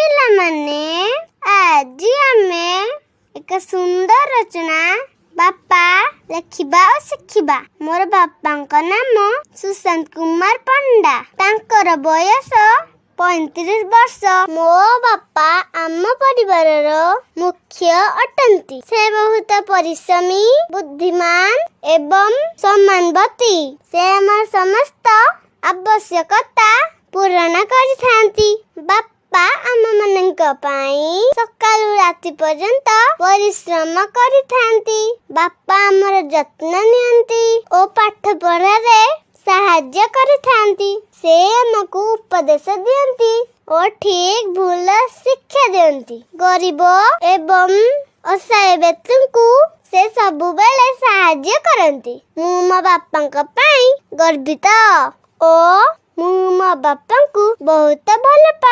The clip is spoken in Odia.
ପିଲାମାନେ ଆଜି ଆମେ ଏକ ସୁନ୍ଦର ରଚନା ବାପା ଲେଖିବା ଓ ଶିଖିବା। ମୋର ବାପାଙ୍କ ନାମ ସୁଶାନ୍ତ କୁମାର ପଣ୍ଡା। ତାଙ୍କର ବୟସ 35 ବର୍ଷ। ମୋ ବାପା ଆମ ପରିବାରର ମୁଖ୍ୟ ଅଟନ୍ତି। ସେ ବହୁତ ପରିଶ୍ରମୀ, ବୁଦ୍ଧିମାନ ଏବଂ ସମ୍ମାନବତୀ। ସେ ଆମର ସମସ୍ତ ଆବଶ୍ୟକତା ପୂରଣ କରିଥାନ୍ତି। ବାପା ଆମମାନଙ୍କ ପାଇଁ ସକାଳୁ ରାତି ପର୍ଯ୍ୟନ୍ତ ପରିଶ୍ରମ କରିଥାନ୍ତି। ବାପା ଆମର ଯତ୍ନ ନିଅନ୍ତି ଓ ପାଠ ପଢାରେ ସାହାଯ୍ୟ କରିଥାନ୍ତି। ସେ ଆମକୁ ଉପଦେଶ ଦିଅନ୍ତି ଓ ଠିକ୍ ଭୁଲ ଶିକ୍ଷା ଦିଅନ୍ତି। ଗରିବ ଏବଂ ଅସହାୟ ବ୍ୟକ୍ତିଙ୍କୁ ସେ ସବୁବେଳେ ସାହାଯ୍ୟ କରନ୍ତି। ମୁଁ ମୋ ବାପାଙ୍କ ପାଇଁ ଗର୍ବିତ ଓ ମୁଁ ମୋ ବାପାଙ୍କୁ ବହୁତ ଭଲ ପାଏ।